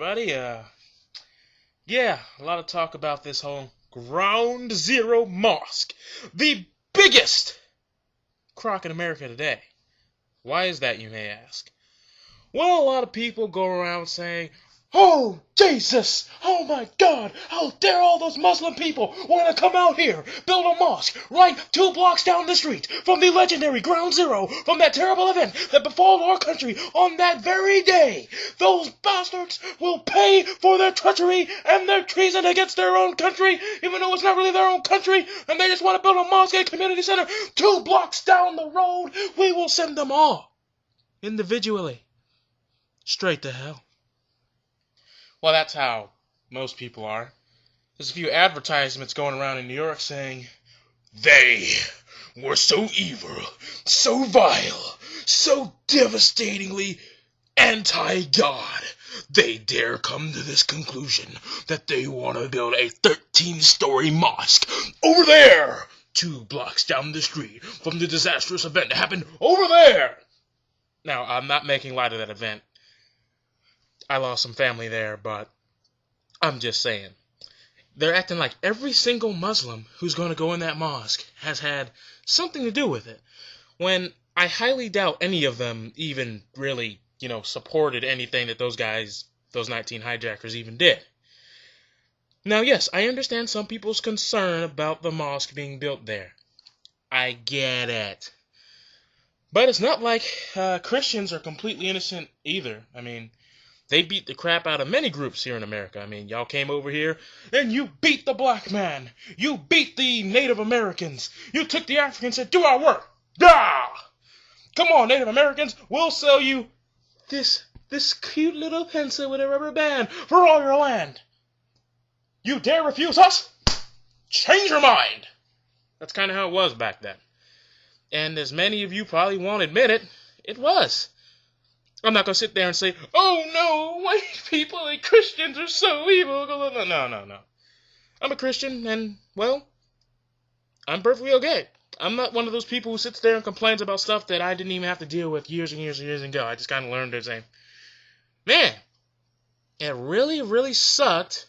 everybody. Yeah, a lot of talk about this whole Ground Zero Mosque, the biggest crock in America today. Why is that, you may ask? Well, a lot of people go around saying, "Oh, Jesus! Oh my God! How dare all those Muslim people want to come out here, build a mosque right 2 blocks down the street from the legendary Ground Zero, from that terrible event that befall our country on that very day. Those bastards will pay for their treachery and their treason against their own country, even though it's not really their own country, and they just want to build a mosque and community center 2 blocks down the road. We will send them all, individually, straight to hell." Well, that's how most people are. There's a few advertisements going around in New York saying, "They were so evil, so vile, so devastatingly anti-God, they dare come to this conclusion that they want to build a 13-story mosque over there, 2 blocks down the street from the disastrous event that happened over there." Now, I'm not making light of that event. I lost some family there, but I'm just saying. They're acting like every single Muslim who's going to go in that mosque has had something to do with it, when I highly doubt any of them even really, supported anything that those 19 hijackers even did. Now, yes, I understand some people's concern about the mosque being built there. I get it. But it's not like Christians are completely innocent either. I mean, they beat the crap out of many groups here in America. I mean, y'all came over here and you beat the black man. You beat the Native Americans. You took the Africans and said, "Do our work." Gah! Come on, Native Americans, we'll sell you this cute little pencil with a rubber band for all your land. You dare refuse us? Change your mind. That's kind of how it was back then. And as many of you probably won't admit it, it was. I'm not going to sit there and say, "Oh no, white people and Christians are so evil." No. I'm a Christian and, well, I'm perfectly okay. I'm not one of those people who sits there and complains about stuff that I didn't even have to deal with years and years and years ago. I just kind of learned to say, man, it really, really sucked,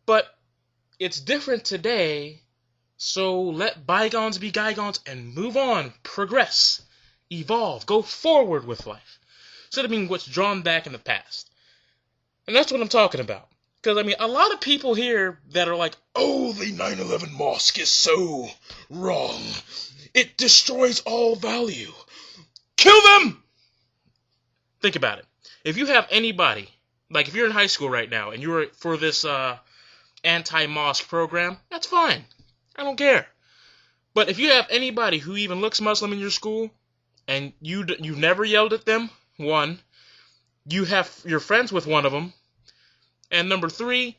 but it's different today, so let bygones be bygones and move on, progress. Evolve, go forward with life, instead of being what's drawn back in the past. And that's what I'm talking about. Because, a lot of people here that are like, "Oh, the 9/11 mosque is so wrong. It destroys all value. Kill them!" Think about it. If you have anybody, like if you're in high school right now and you're for this anti-mosque program, that's fine. I don't care. But if you have anybody who even looks Muslim in your school, and you never yelled at them, 1, you're friends with one of them, and number 3,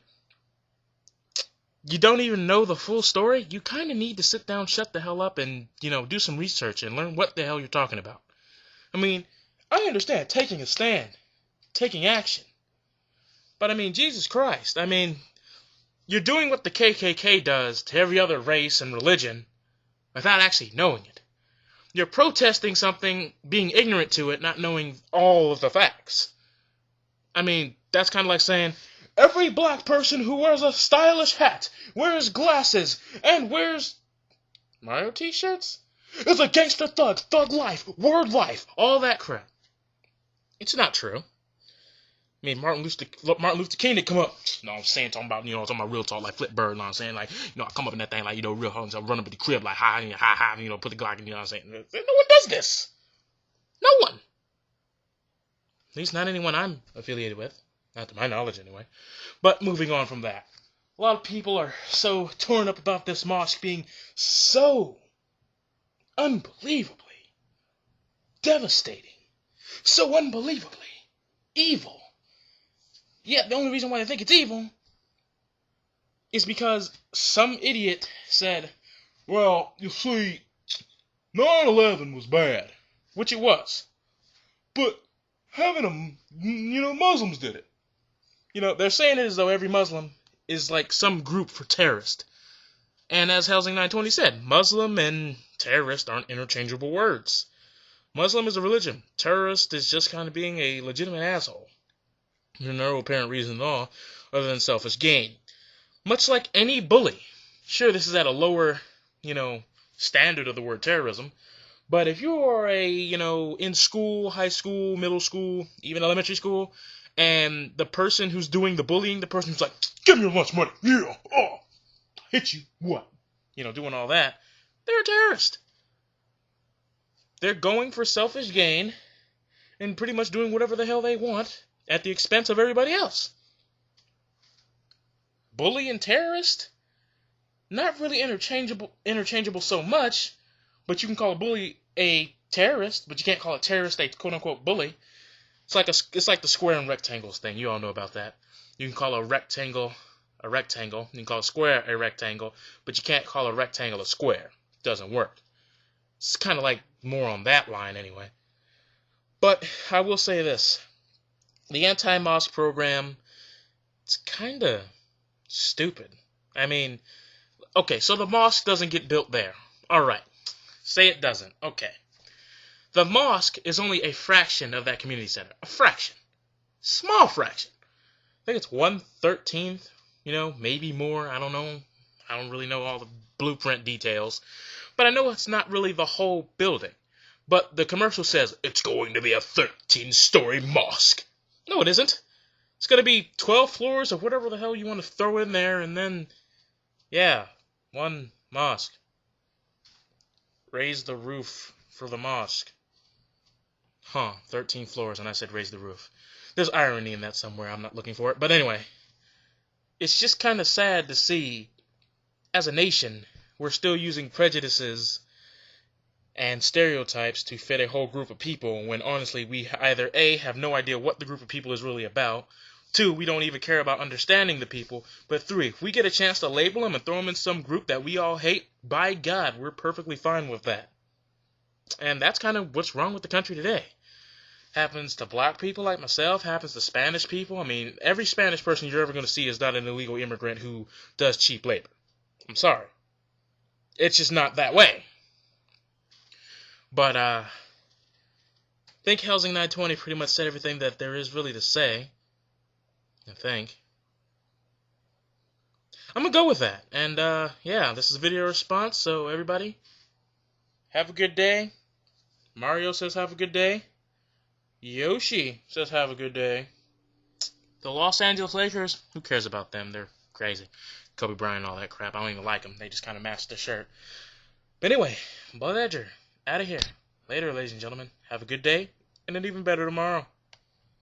you don't even know the full story, you kind of need to sit down, shut the hell up, and, do some research and learn what the hell you're talking about. I understand taking a stand, taking action, but Jesus Christ, you're doing what the KKK does to every other race and religion without actually knowing it. You're protesting something, being ignorant to it, not knowing all of the facts. That's kind of like saying, every black person who wears a stylish hat, wears glasses, and wears Mario t-shirts is a gangster thug life, word life, all that crap. It's not true. Martin Luther King did come up, talking about real talk, like Flip Bird, I come up in that thing, real hard, run up at the crib, like, hi, put the Glock in, No one does this. No one. At least not anyone I'm affiliated with. Not to my knowledge, anyway. But moving on from that. A lot of people are so torn up about this mosque being so unbelievably devastating, so unbelievably evil. Yet the only reason why they think it's evil is because some idiot said, "Well, you see, 9/11 was bad," which it was. But having them, Muslims did it. They're saying it as though every Muslim is like some group for terrorists. And as Helsing 920 said, Muslim and terrorist aren't interchangeable words. Muslim is a religion. Terrorist is just kind of being a legitimate asshole. There's no apparent reason at all other than selfish gain. Much like any bully. Sure, this is at a lower, standard of the word terrorism. But if you are in school, high school, middle school, even elementary school, and the person who's doing the bullying, the person who's like, give me your lunch money, yeah, oh, hit you, what? Doing all that, they're a terrorist. They're going for selfish gain and pretty much doing whatever the hell they want at the expense of everybody else. Bully and terrorist? Not really interchangeable so much, but you can call a bully a terrorist, but you can't call a terrorist a quote-unquote bully. It's like the square and rectangles thing. You all know about that. You can call a rectangle a rectangle. You can call a square a rectangle, but you can't call a rectangle a square. It doesn't work. It's kind of like more on that line anyway. But I will say this. The anti-mosque program, it's kind of stupid. I mean, okay, so the mosque doesn't get built there. All right. Say it doesn't. Okay. The mosque is only a fraction of that community center. A fraction. Small fraction. I think it's 1/13th, maybe more. I don't know. I don't really know all the blueprint details. But I know it's not really the whole building. But the commercial says it's going to be a 13-story mosque. No, it isn't. It's going to be 12 floors or whatever the hell you want to throw in there, and then, yeah, one mosque. Raise the roof for the mosque. 13 floors, and I said raise the roof. There's irony in that somewhere. I'm not looking for it. But anyway, it's just kind of sad to see, as a nation, we're still using prejudices and stereotypes to fit a whole group of people when honestly we either A, have no idea what the group of people is really about, 2, we don't even care about understanding the people, but 3, if we get a chance to label them and throw them in some group that we all hate, by God, we're perfectly fine with that. And that's kind of what's wrong with the country today. Happens to black people like myself, happens to Spanish people. I mean, every Spanish person you're ever going to see is not an illegal immigrant who does cheap labor. I'm sorry. It's just not that way. But I think Housing 920 pretty much said everything that there is really to say. I think. I'm going to go with that. And yeah, this is a video response. So everybody, have a good day. Mario says have a good day. Yoshi says have a good day. The Los Angeles Lakers, who cares about them? They're crazy. Kobe Bryant and all that crap. I don't even like them. They just kind of match the shirt. But anyway, Bud Edger, out of here. Later, ladies and gentlemen. Have a good day, and an even better tomorrow.